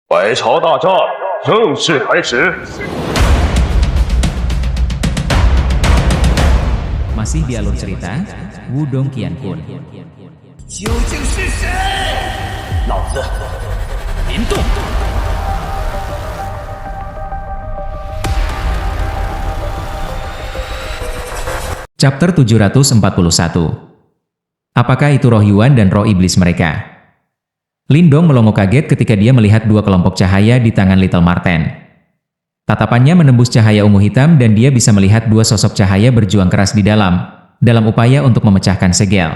百朝大战正式开始。 Masih di alur cerita Wudong Qianpun. 究竟是谁？老子林动。 Chapter 741. Apakah itu roh Yuan dan roh iblis mereka? Lindong melongo kaget ketika dia melihat dua kelompok cahaya di tangan Little Marten. Tatapannya menembus cahaya ungu hitam dan dia bisa melihat dua sosok cahaya berjuang keras di dalam upaya untuk memecahkan segel.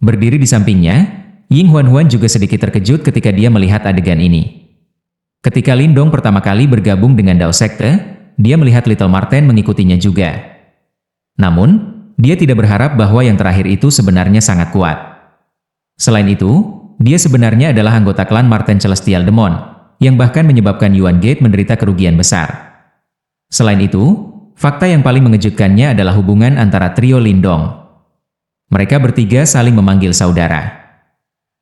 Berdiri di sampingnya, Ying Huan juga sedikit terkejut ketika dia melihat adegan ini. Ketika Lindong pertama kali bergabung dengan Dao Sekte, dia melihat Little Marten mengikutinya juga. Namun, dia tidak berharap bahwa yang terakhir itu sebenarnya sangat kuat. Selain itu, dia sebenarnya adalah anggota klan Marten Celestial Demon, yang bahkan menyebabkan Yuan Gate menderita kerugian besar. Selain itu, fakta yang paling mengejutkannya adalah hubungan antara trio Lindong. Mereka bertiga saling memanggil saudara.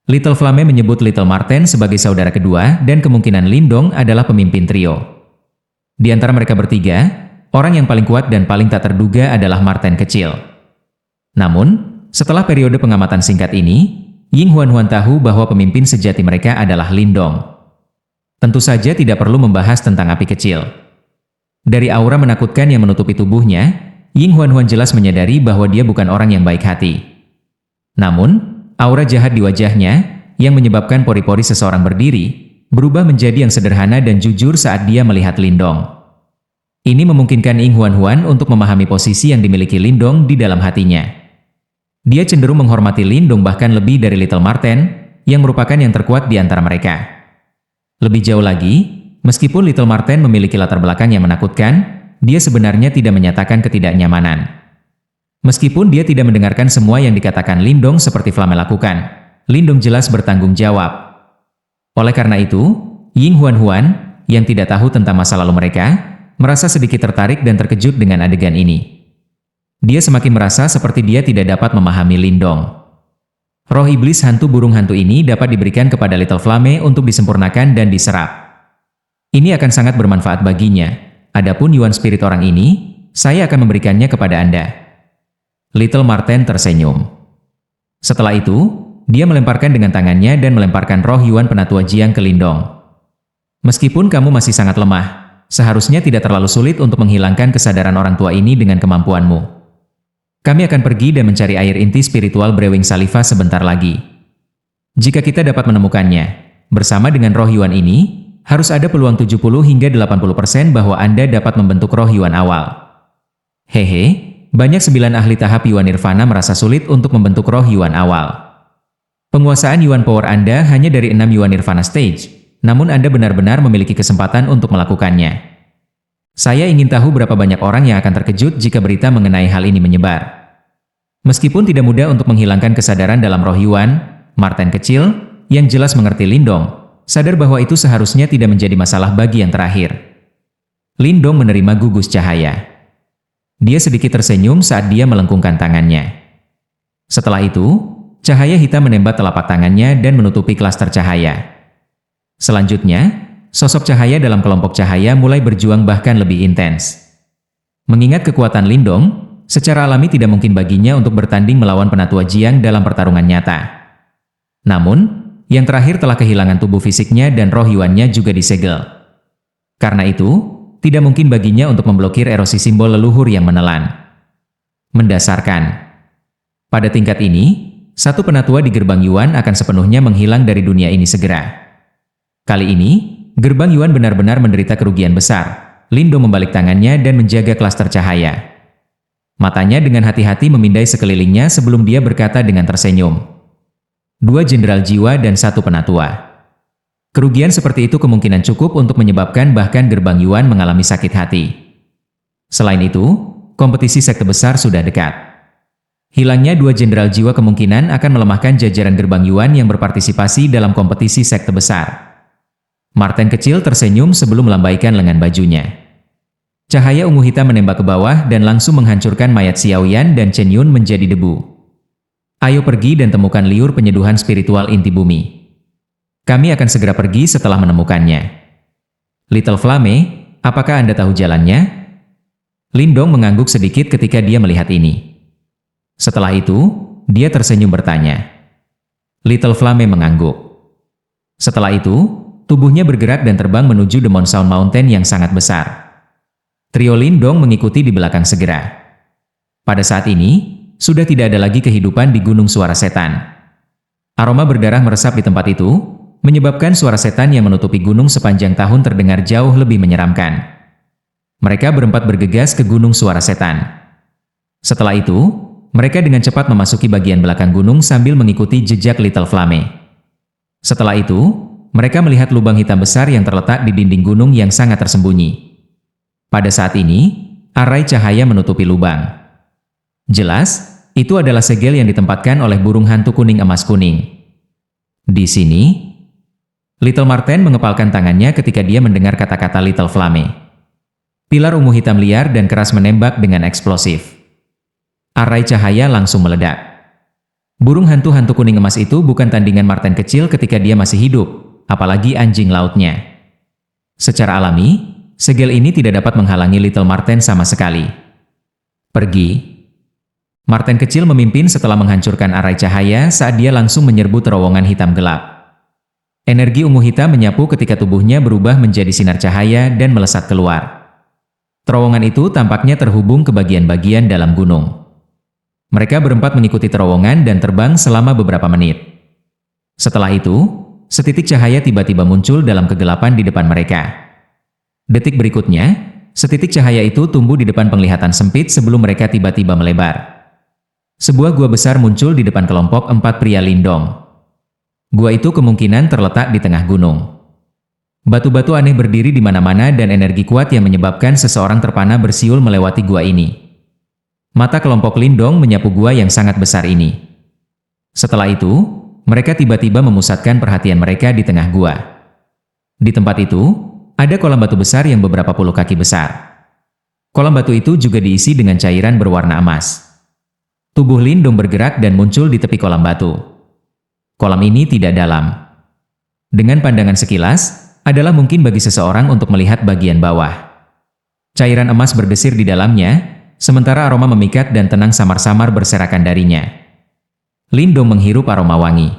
Little Flame menyebut Little Marten sebagai saudara kedua dan kemungkinan Lindong adalah pemimpin trio. Di antara mereka bertiga, orang yang paling kuat dan paling tak terduga adalah Marten kecil. Namun, setelah periode pengamatan singkat ini, Ying Huan tahu bahwa pemimpin sejati mereka adalah Lindong. Tentu saja tidak perlu membahas tentang api kecil. Dari aura menakutkan yang menutupi tubuhnya, Ying Huan jelas menyadari bahwa dia bukan orang yang baik hati. Namun, aura jahat di wajahnya, yang menyebabkan pori-pori seseorang berdiri, berubah menjadi yang sederhana dan jujur saat dia melihat Lindong. Ini memungkinkan Ying Huan untuk memahami posisi yang dimiliki Lindong di dalam hatinya. Dia cenderung menghormati Lindong bahkan lebih dari Little Marten, yang merupakan yang terkuat di antara mereka. Lebih jauh lagi, meskipun Little Marten memiliki latar belakang yang menakutkan, dia sebenarnya tidak menyatakan ketidaknyamanan. Meskipun dia tidak mendengarkan semua yang dikatakan Lindong seperti Flame lakukan, Lindong jelas bertanggung jawab. Oleh karena itu, Ying Huan, yang tidak tahu tentang masa lalu mereka, merasa sedikit tertarik dan terkejut dengan adegan ini. Dia semakin merasa seperti dia tidak dapat memahami Lindong. Roh iblis hantu burung hantu ini dapat diberikan kepada Little Flame untuk disempurnakan dan diserap. Ini akan sangat bermanfaat baginya. Adapun Yuan Spirit orang ini, saya akan memberikannya kepada Anda. Little Marten tersenyum. Setelah itu, dia melemparkan dengan tangannya dan melemparkan roh Yuan Penatua Jiang ke Lindong. Meskipun kamu masih sangat lemah, seharusnya tidak terlalu sulit untuk menghilangkan kesadaran orang tua ini dengan kemampuanmu. Kami akan pergi dan mencari air inti spiritual Brewing Saliva sebentar lagi. Jika kita dapat menemukannya, bersama dengan roh Yuan ini, harus ada peluang 70 hingga 80% bahwa Anda dapat membentuk roh Yuan awal. Hehe, banyak 9 ahli tahap Yuan Nirvana merasa sulit untuk membentuk roh Yuan awal. Penguasaan Yuan Power Anda hanya dari 6 Yuan Nirvana Stage, namun Anda benar-benar memiliki kesempatan untuk melakukannya. Saya ingin tahu berapa banyak orang yang akan terkejut jika berita mengenai hal ini menyebar. Meskipun tidak mudah untuk menghilangkan kesadaran dalam roh Yuan, Marten kecil, yang jelas mengerti Lindong, sadar bahwa itu seharusnya tidak menjadi masalah bagi yang terakhir. Lindong menerima gugus cahaya. Dia sedikit tersenyum saat dia melengkungkan tangannya. Setelah itu, cahaya hitam menembak telapak tangannya dan menutupi klaster cahaya. Selanjutnya, sosok cahaya dalam kelompok cahaya mulai berjuang bahkan lebih intens. Mengingat kekuatan Lindong, secara alami tidak mungkin baginya untuk bertanding melawan Penatua Jiang dalam pertarungan nyata. Namun, yang terakhir telah kehilangan tubuh fisiknya dan roh Yuannya juga disegel. Karena itu, tidak mungkin baginya untuk memblokir erosi simbol leluhur yang menelan. Mendasarkan. Pada tingkat ini, satu penatua di gerbang Yuan akan sepenuhnya menghilang dari dunia ini segera. Kali ini, gerbang Yuan benar-benar menderita kerugian besar. Lindong membalik tangannya dan menjaga klaster cahaya. Matanya dengan hati-hati memindai sekelilingnya sebelum dia berkata dengan tersenyum. 2 jenderal jiwa dan 1 penatua. Kerugian seperti itu kemungkinan cukup untuk menyebabkan bahkan gerbang Yuan mengalami sakit hati. Selain itu, kompetisi sekte besar sudah dekat. Hilangnya 2 jenderal jiwa kemungkinan akan melemahkan jajaran gerbang Yuan yang berpartisipasi dalam kompetisi sekte besar. Marten kecil tersenyum sebelum melambaikan lengan bajunya. Cahaya ungu hitam menembak ke bawah dan langsung menghancurkan mayat Xiaoyan dan Chen Yun menjadi debu. Ayo pergi dan temukan liur penyeduhan spiritual inti bumi. Kami akan segera pergi setelah menemukannya. Little Flame, apakah Anda tahu jalannya? Lindong mengangguk sedikit ketika dia melihat ini. Setelah itu, dia tersenyum bertanya. Little Flame mengangguk. Setelah itu, tubuhnya bergerak dan terbang menuju Demon Sound Mountain yang sangat besar. Trio Lindong mengikuti di belakang segera. Pada saat ini, sudah tidak ada lagi kehidupan di Gunung Suara Setan. Aroma berdarah meresap di tempat itu, menyebabkan suara setan yang menutupi gunung sepanjang tahun terdengar jauh lebih menyeramkan. Mereka berempat bergegas ke Gunung Suara Setan. Setelah itu, mereka dengan cepat memasuki bagian belakang gunung sambil mengikuti jejak Little Flame. Setelah itu, mereka melihat lubang hitam besar yang terletak di dinding gunung yang sangat tersembunyi. Pada saat ini, arai cahaya menutupi lubang. Jelas, itu adalah segel yang ditempatkan oleh burung hantu kuning emas kuning. Di sini, Little Marten mengepalkan tangannya ketika dia mendengar kata-kata Little Flame. Pilar ungu hitam liar dan keras menembak dengan eksplosif. Arai cahaya langsung meledak. Burung hantu-hantu kuning emas itu bukan tandingan Marten kecil ketika dia masih hidup, apalagi anjing lautnya. Secara alami, segel ini tidak dapat menghalangi Little Marten sama sekali. Pergi. Marten kecil memimpin setelah menghancurkan arai cahaya saat dia langsung menyerbu terowongan hitam gelap. Energi ungu hitam menyapu ketika tubuhnya berubah menjadi sinar cahaya dan melesat keluar. Terowongan itu tampaknya terhubung ke bagian-bagian dalam gunung. Mereka berempat mengikuti terowongan dan terbang selama beberapa menit. Setelah itu, setitik cahaya tiba-tiba muncul dalam kegelapan di depan mereka. Detik berikutnya, setitik cahaya itu tumbuh di depan penglihatan sempit sebelum mereka tiba-tiba melebar. Sebuah gua besar muncul di depan kelompok 4 pria Lindong. Gua itu kemungkinan terletak di tengah gunung. Batu-batu aneh berdiri di mana-mana dan energi kuat yang menyebabkan seseorang terpana bersiul melewati gua ini. Mata kelompok Lindong menyapu gua yang sangat besar ini. Setelah itu, mereka tiba-tiba memusatkan perhatian mereka di tengah gua. Di tempat itu, ada kolam batu besar yang beberapa puluh kaki besar. Kolam batu itu juga diisi dengan cairan berwarna emas. Tubuh Lindong bergerak dan muncul di tepi kolam batu. Kolam ini tidak dalam. Dengan pandangan sekilas, adalah mungkin bagi seseorang untuk melihat bagian bawah. Cairan emas berdesir di dalamnya, sementara aroma memikat dan tenang samar-samar berserakan darinya. Lindong menghirup aroma wangi.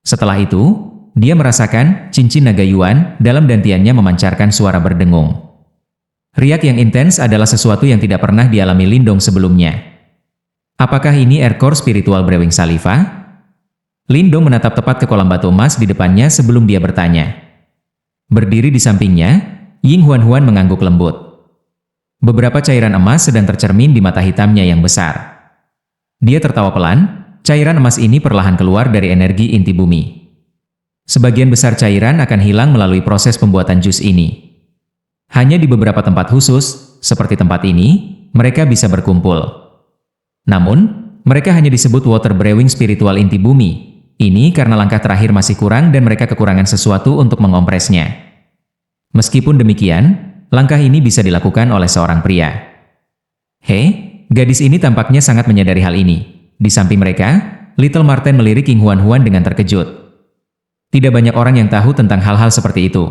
Setelah itu, dia merasakan cincin naga Yuan dalam dantiannya memancarkan suara berdengung. Riak yang intens adalah sesuatu yang tidak pernah dialami Lindong sebelumnya. Apakah ini air core spiritual Brewing Saliva? Lindong menatap tepat ke kolam batu emas di depannya sebelum dia bertanya. Berdiri di sampingnya, Ying Huan-Huan mengangguk lembut. Beberapa cairan emas sedang tercermin di mata hitamnya yang besar. Dia tertawa pelan, cairan emas ini perlahan keluar dari energi inti bumi. Sebagian besar cairan akan hilang melalui proses pembuatan jus ini. Hanya di beberapa tempat khusus, seperti tempat ini, mereka bisa berkumpul. Namun, mereka hanya disebut water brewing spiritual inti bumi. Ini karena langkah terakhir masih kurang dan mereka kekurangan sesuatu untuk mengompresnya. Meskipun demikian, langkah ini bisa dilakukan oleh seorang pria. Hei, gadis ini tampaknya sangat menyadari hal ini. Di samping mereka, Little Marten melirik Ying Huan-Huan dengan terkejut. Tidak banyak orang yang tahu tentang hal-hal seperti itu.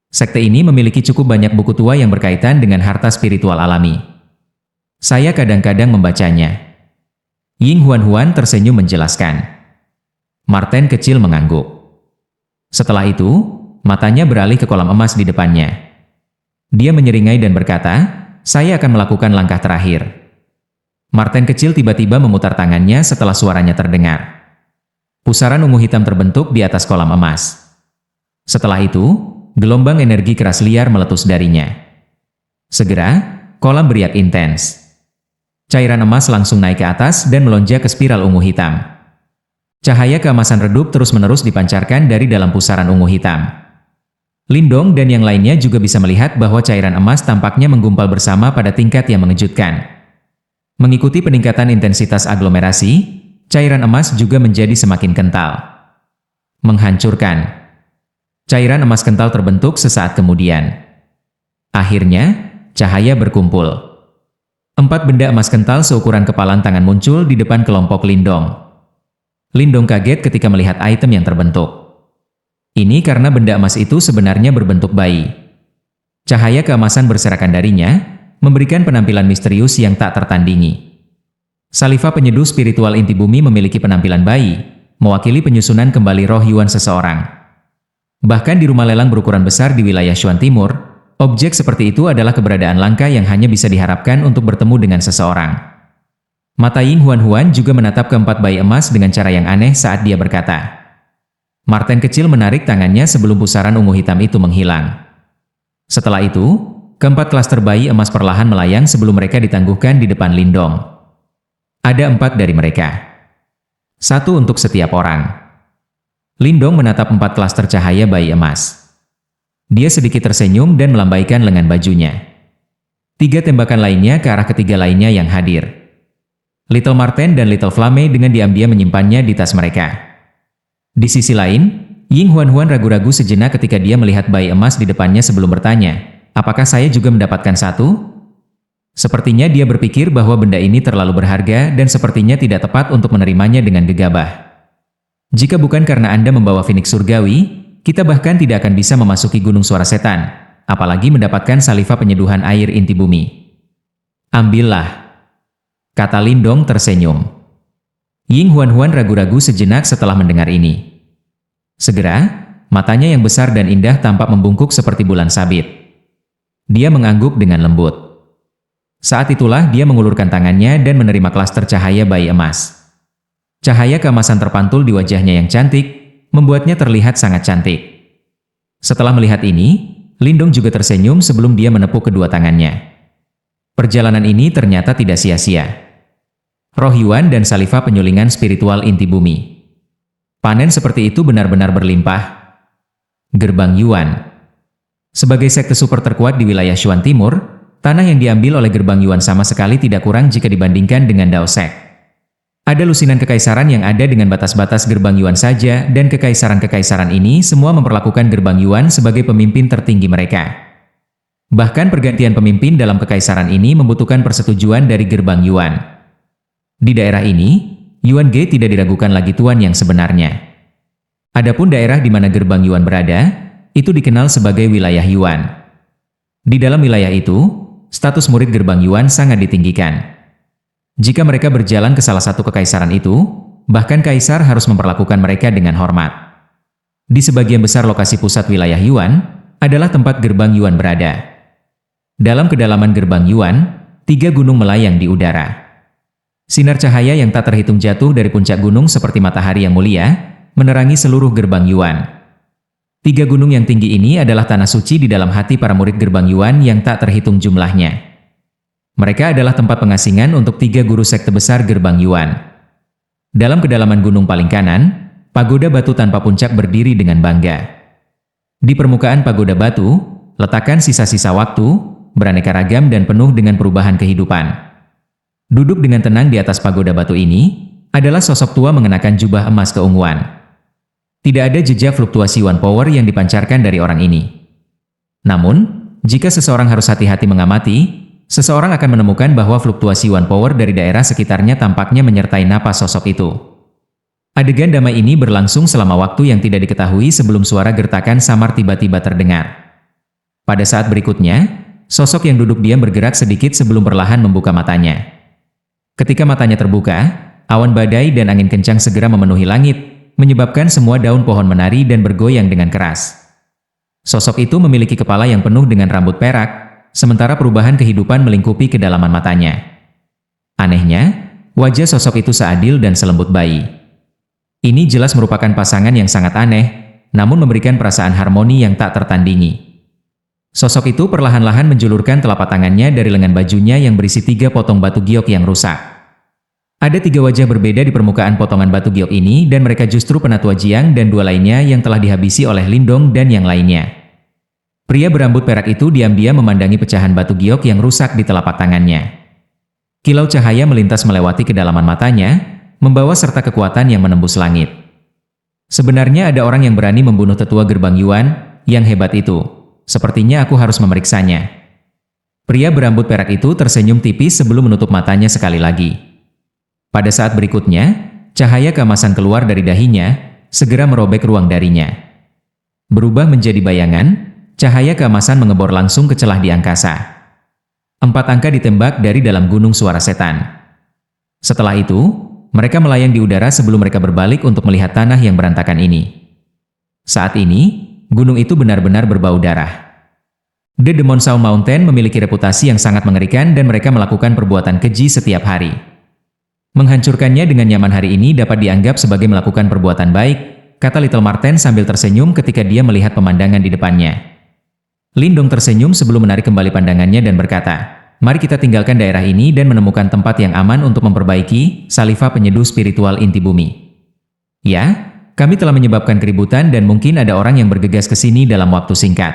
Sekte ini memiliki cukup banyak buku tua yang berkaitan dengan harta spiritual alami. Saya kadang-kadang membacanya. Ying Huan-Huan tersenyum menjelaskan. Marten kecil mengangguk. Setelah itu, matanya beralih ke kolam emas di depannya. Dia menyeringai dan berkata, saya akan melakukan langkah terakhir. Marten kecil tiba-tiba memutar tangannya setelah suaranya terdengar. Pusaran ungu hitam terbentuk di atas kolam emas. Setelah itu, gelombang energi keras liar meletus darinya. Segera, kolam beriak intens. Cairan emas langsung naik ke atas dan melonjak ke spiral ungu hitam. Cahaya keemasan redup terus-menerus dipancarkan dari dalam pusaran ungu hitam. Lindong dan yang lainnya juga bisa melihat bahwa cairan emas tampaknya menggumpal bersama pada tingkat yang mengejutkan. Mengikuti peningkatan intensitas aglomerasi, cairan emas juga menjadi semakin kental. Menghancurkan. Cairan emas kental terbentuk sesaat kemudian. Akhirnya, cahaya berkumpul. 4 benda emas kental seukuran kepalan tangan muncul di depan kelompok Lindong. Lindong kaget ketika melihat item yang terbentuk. Ini karena benda emas itu sebenarnya berbentuk bayi. Cahaya keemasan berserakan darinya, memberikan penampilan misterius yang tak tertandingi. Saliva penyeduh spiritual inti bumi memiliki penampilan bayi, mewakili penyusunan kembali roh Yuan seseorang. Bahkan di rumah lelang berukuran besar di wilayah Shuan Timur, objek seperti itu adalah keberadaan langka yang hanya bisa diharapkan untuk bertemu dengan seseorang. Mata Ying Huan juga menatap keempat bayi emas dengan cara yang aneh saat dia berkata. Marten kecil menarik tangannya sebelum pusaran ungu hitam itu menghilang. Setelah itu, keempat klaster bayi emas perlahan melayang sebelum mereka ditangguhkan di depan Lindong. Ada 4 dari mereka. 1 untuk setiap orang. Lindong menatap 4 klaster cahaya bayi emas. Dia sedikit tersenyum dan melambaikan lengan bajunya. 3 tembakan lainnya ke arah ketiga lainnya yang hadir. Little Marten dan Little Flame dengan diam-diam menyimpannya di tas mereka. Di sisi lain, Ying Huan ragu-ragu sejenak ketika dia melihat bayi emas di depannya sebelum bertanya, apakah saya juga mendapatkan 1? Sepertinya dia berpikir bahwa benda ini terlalu berharga dan sepertinya tidak tepat untuk menerimanya dengan gegabah. Jika bukan karena Anda membawa Phoenix Surgawi, kita bahkan tidak akan bisa memasuki Gunung Suara Setan, apalagi mendapatkan saliva penyeduhan air inti bumi. Ambillah, kata Lindong tersenyum. Ying Huan ragu-ragu sejenak setelah mendengar ini. Segera, matanya yang besar dan indah tampak membungkuk seperti bulan sabit. Dia mengangguk dengan lembut. Saat itulah dia mengulurkan tangannya dan menerima klaster cahaya bayi emas. Cahaya keemasan terpantul di wajahnya yang cantik, membuatnya terlihat sangat cantik. Setelah melihat ini, Lindong juga tersenyum sebelum dia menepuk kedua tangannya. Perjalanan ini ternyata tidak sia-sia. Roh Yuan dan saliva penyulingan spiritual inti bumi. Panen seperti itu benar-benar berlimpah. Gerbang Yuan. Sebagai sekte super terkuat di wilayah Shuan Timur, tanah yang diambil oleh Gerbang Yuan sama sekali tidak kurang jika dibandingkan dengan Dao Sek. Ada lusinan kekaisaran yang ada dengan batas-batas Gerbang Yuan saja dan kekaisaran-kekaisaran ini semua memperlakukan Gerbang Yuan sebagai pemimpin tertinggi mereka. Bahkan pergantian pemimpin dalam kekaisaran ini membutuhkan persetujuan dari Gerbang Yuan. Di daerah ini, Yuan Ge tidak diragukan lagi tuan yang sebenarnya. Adapun daerah di mana Gerbang Yuan berada, itu dikenal sebagai wilayah Yuan. Di dalam wilayah itu, status murid Gerbang Yuan sangat ditinggikan. Jika mereka berjalan ke salah satu kekaisaran itu, bahkan kaisar harus memperlakukan mereka dengan hormat. Di sebagian besar lokasi pusat wilayah Yuan, adalah tempat Gerbang Yuan berada. Dalam kedalaman Gerbang Yuan, 3 gunung melayang di udara. Sinar cahaya yang tak terhitung jatuh dari puncak gunung seperti matahari yang mulia, menerangi seluruh Gerbang Yuan. 3 gunung yang tinggi ini adalah tanah suci di dalam hati para murid Gerbang Yuan yang tak terhitung jumlahnya. Mereka adalah tempat pengasingan untuk 3 guru sekte besar Gerbang Yuan. Dalam kedalaman gunung paling kanan, pagoda batu tanpa puncak berdiri dengan bangga. Di permukaan pagoda batu, letakkan sisa-sisa waktu, beraneka ragam dan penuh dengan perubahan kehidupan. Duduk dengan tenang di atas pagoda batu ini, adalah sosok tua mengenakan jubah emas keunguan. Tidak ada jejak fluktuasi Yuan Power yang dipancarkan dari orang ini. Namun, jika seseorang harus hati-hati mengamati, seseorang akan menemukan bahwa fluktuasi Yuan Power dari daerah sekitarnya tampaknya menyertai napas sosok itu. Adegan damai ini berlangsung selama waktu yang tidak diketahui sebelum suara gertakan samar tiba-tiba terdengar. Pada saat berikutnya, sosok yang duduk diam bergerak sedikit sebelum perlahan membuka matanya. Ketika matanya terbuka, awan badai dan angin kencang segera memenuhi langit, menyebabkan semua daun pohon menari dan bergoyang dengan keras. Sosok itu memiliki kepala yang penuh dengan rambut perak, sementara perubahan kehidupan melingkupi kedalaman matanya. Anehnya, wajah sosok itu seadil dan selembut bayi. Ini jelas merupakan pasangan yang sangat aneh, namun memberikan perasaan harmoni yang tak tertandingi. Sosok itu perlahan-lahan menjulurkan telapak tangannya dari lengan bajunya yang berisi 3 potong batu giok yang rusak. Ada 3 wajah berbeda di permukaan potongan batu giok ini dan mereka justru Penatua Jiang dan 2 lainnya yang telah dihabisi oleh Lindong dan yang lainnya. Pria berambut perak itu diam-diam memandangi pecahan batu giok yang rusak di telapak tangannya. Kilau cahaya melintas melewati kedalaman matanya, membawa serta kekuatan yang menembus langit. Sebenarnya ada orang yang berani membunuh tetua Gerbang Yuan, yang hebat itu. Sepertinya aku harus memeriksanya. Pria berambut perak itu tersenyum tipis sebelum menutup matanya sekali lagi. Pada saat berikutnya, cahaya keemasan keluar dari dahinya, segera merobek ruang darinya. Berubah menjadi bayangan, cahaya keemasan mengebor langsung ke celah di angkasa. 4 angka ditembak dari dalam gunung suara setan. Setelah itu, mereka melayang di udara sebelum mereka berbalik untuk melihat tanah yang berantakan ini. Saat ini, gunung itu benar-benar berbau darah. The Demon Sound Mountain memiliki reputasi yang sangat mengerikan dan mereka melakukan perbuatan keji setiap hari. Menghancurkannya dengan nyaman hari ini dapat dianggap sebagai melakukan perbuatan baik, kata Little Marten sambil tersenyum ketika dia melihat pemandangan di depannya. Lindong tersenyum sebelum menarik kembali pandangannya dan berkata, "Mari kita tinggalkan daerah ini dan menemukan tempat yang aman untuk memperbaiki saliva penyeduh spiritual inti bumi. Ya, kami telah menyebabkan keributan dan mungkin ada orang yang bergegas ke sini dalam waktu singkat.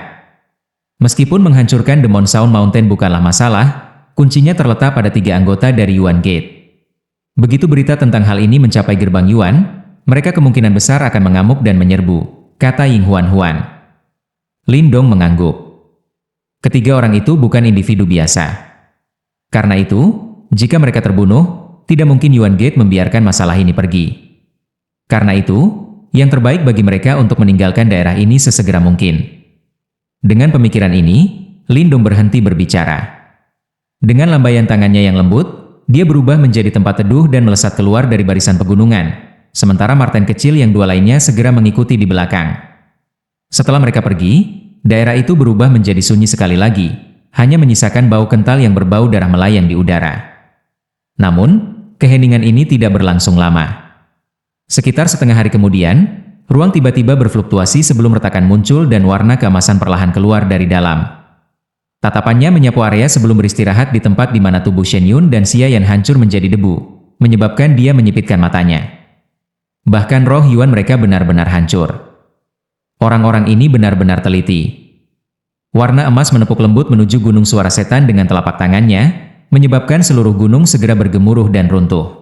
Meskipun menghancurkan Demon Sound Mountain bukanlah masalah, kuncinya terletak pada 3 anggota dari Yuan Gate. Begitu berita tentang hal ini mencapai gerbang Yuan, mereka kemungkinan besar akan mengamuk dan menyerbu," kata Ying Huan. Lindong mengangguk. Ketiga orang itu bukan individu biasa. Karena itu, jika mereka terbunuh, tidak mungkin Yuan Gate membiarkan masalah ini pergi. Karena itu, yang terbaik bagi mereka untuk meninggalkan daerah ini sesegera mungkin. Dengan pemikiran ini, Lindong berhenti berbicara. Dengan lambaian tangannya yang lembut, dia berubah menjadi tempat teduh dan melesat keluar dari barisan pegunungan, sementara Marten kecil yang 2 lainnya segera mengikuti di belakang. Setelah mereka pergi, daerah itu berubah menjadi sunyi sekali lagi, hanya menyisakan bau kental yang berbau darah melayang di udara. Namun, keheningan ini tidak berlangsung lama. Sekitar setengah hari kemudian, ruang tiba-tiba berfluktuasi sebelum retakan muncul dan warna keemasan perlahan keluar dari dalam. Tatapannya menyapu area sebelum beristirahat di tempat di mana tubuh Shen Yun dan Xia Yan hancur menjadi debu, menyebabkan dia menyipitkan matanya. Bahkan roh Yuan mereka benar-benar hancur. Orang-orang ini benar-benar teliti. Warna emas menepuk lembut menuju gunung suara setan dengan telapak tangannya, menyebabkan seluruh gunung segera bergemuruh dan runtuh.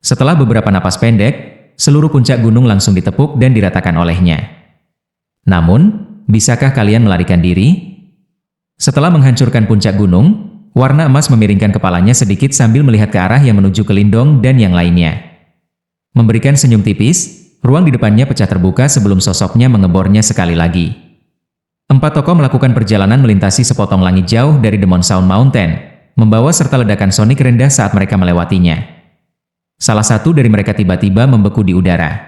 Setelah beberapa napas pendek, seluruh puncak gunung langsung ditepuk dan diratakan olehnya. Namun, bisakah kalian melarikan diri? Setelah menghancurkan puncak gunung, warna emas memiringkan kepalanya sedikit sambil melihat ke arah yang menuju ke Lindong dan yang lainnya. Memberikan senyum tipis, ruang di depannya pecah terbuka sebelum sosoknya mengebornya sekali lagi. 4 tokoh melakukan perjalanan melintasi sepotong langit jauh dari Demon Sound Mountain, membawa serta ledakan sonik rendah saat mereka melewatinya. Salah satu dari mereka tiba-tiba membeku di udara.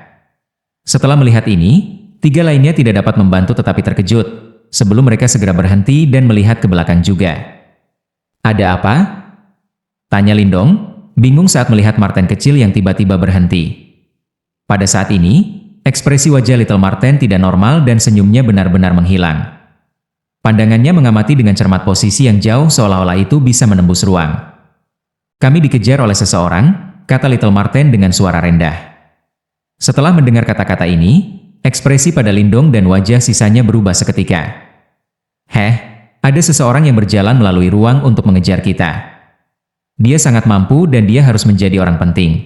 Setelah melihat ini, 3 lainnya tidak dapat membantu tetapi terkejut, sebelum mereka segera berhenti dan melihat ke belakang juga. "Ada apa?" tanya Lindong, bingung saat melihat Marten kecil yang tiba-tiba berhenti. Pada saat ini, ekspresi wajah Little Marten tidak normal dan senyumnya benar-benar menghilang. Pandangannya mengamati dengan cermat posisi yang jauh seolah-olah itu bisa menembus ruang. "Kami dikejar oleh seseorang," kata Little Marten dengan suara rendah. Setelah mendengar kata-kata ini, ekspresi pada Lindong dan wajah sisanya berubah seketika. Ada seseorang yang berjalan melalui ruang untuk mengejar kita. Dia sangat mampu dan dia harus menjadi orang penting.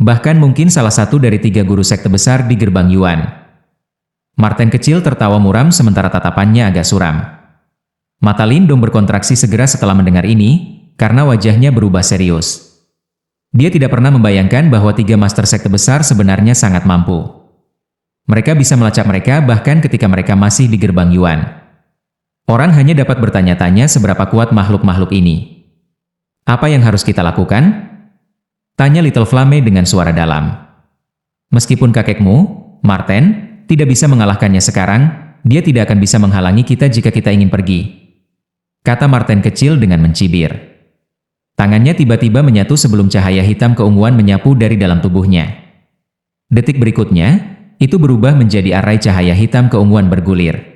Bahkan mungkin salah satu dari 3 guru sekte besar di gerbang Yuan." Marten kecil tertawa muram sementara tatapannya agak suram. Mata Lindong berkontraksi segera setelah mendengar ini, karena wajahnya berubah serius. Dia tidak pernah membayangkan bahwa 3 master sekte besar sebenarnya sangat mampu. Mereka bisa melacak mereka bahkan ketika mereka masih di gerbang Yuan. Orang hanya dapat bertanya-tanya seberapa kuat makhluk-makhluk ini. "Apa yang harus kita lakukan?" tanya Little Flame dengan suara dalam. "Meskipun kakekmu, Marten, tidak bisa mengalahkannya sekarang, dia tidak akan bisa menghalangi kita jika kita ingin pergi," kata Marten kecil dengan mencibir. Tangannya tiba-tiba menyatu sebelum cahaya hitam keunguan menyapu dari dalam tubuhnya. Detik berikutnya, itu berubah menjadi arai cahaya hitam keunguan bergulir.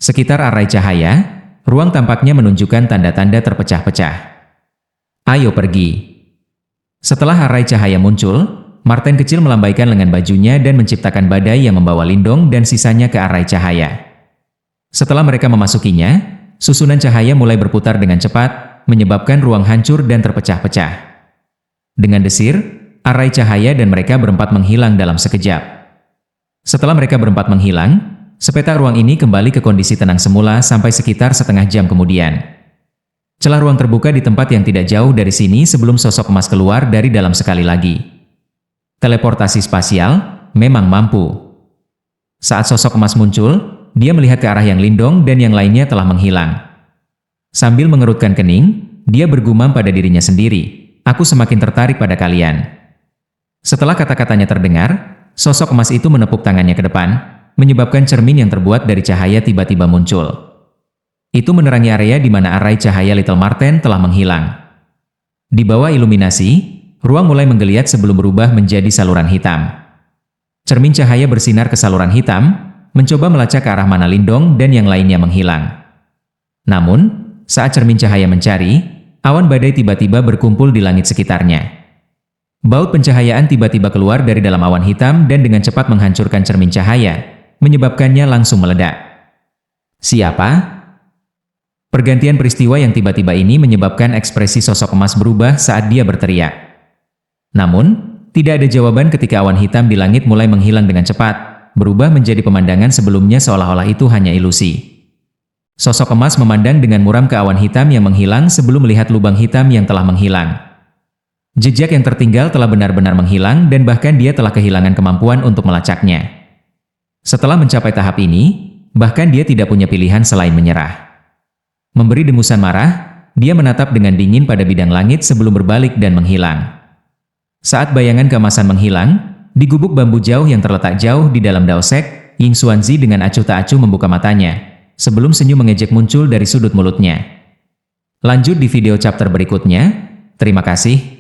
Sekitar arai cahaya, ruang tampaknya menunjukkan tanda-tanda terpecah-pecah. "Ayo pergi." Setelah arai cahaya muncul, Marten kecil melambaikan lengan bajunya dan menciptakan badai yang membawa Lindong dan sisanya ke arai cahaya. Setelah mereka memasukinya, susunan cahaya mulai berputar dengan cepat, menyebabkan ruang hancur dan terpecah-pecah. Dengan desir, arai cahaya dan mereka berempat menghilang dalam sekejap. Setelah mereka berempat menghilang, sepeta ruang ini kembali ke kondisi tenang semula sampai sekitar setengah jam kemudian. Celah ruang terbuka di tempat yang tidak jauh dari sini sebelum sosok emas keluar dari dalam sekali lagi. Teleportasi spasial memang mampu. Saat sosok emas muncul, dia melihat ke arah yang Lindong dan yang lainnya telah menghilang. Sambil mengerutkan kening, dia bergumam pada dirinya sendiri, "Aku semakin tertarik pada kalian." Setelah kata-katanya terdengar, sosok emas itu menepuk tangannya ke depan, menyebabkan cermin yang terbuat dari cahaya tiba-tiba muncul. Itu menerangi area di mana arai cahaya Little Marten telah menghilang. Di bawah iluminasi, ruang mulai menggeliat sebelum berubah menjadi saluran hitam. Cermin cahaya bersinar ke saluran hitam, mencoba melacak ke arah mana Lindong dan yang lainnya menghilang. Namun, saat cermin cahaya mencari, awan badai tiba-tiba berkumpul di langit sekitarnya. Baut pencahayaan tiba-tiba keluar dari dalam awan hitam dan dengan cepat menghancurkan cermin cahaya, menyebabkannya langsung meledak. Siapa? Pergantian peristiwa yang tiba-tiba ini menyebabkan ekspresi sosok emas berubah saat dia berteriak. Namun, tidak ada jawaban ketika awan hitam di langit mulai menghilang dengan cepat, berubah menjadi pemandangan sebelumnya seolah-olah itu hanya ilusi. Sosok emas memandang dengan muram ke awan hitam yang menghilang sebelum melihat lubang hitam yang telah menghilang. Jejak yang tertinggal telah benar-benar menghilang dan bahkan dia telah kehilangan kemampuan untuk melacaknya. Setelah mencapai tahap ini, bahkan dia tidak punya pilihan selain menyerah. Memberi dengusan marah, dia menatap dengan dingin pada bidang langit sebelum berbalik dan menghilang. Saat bayangan keemasan menghilang, di gubuk bambu jauh yang terletak jauh di dalam Daosek, Ying Xuanzi dengan acuh tak acuh membuka matanya, sebelum senyum mengejek muncul dari sudut mulutnya. Lanjut di video chapter berikutnya. Terima kasih.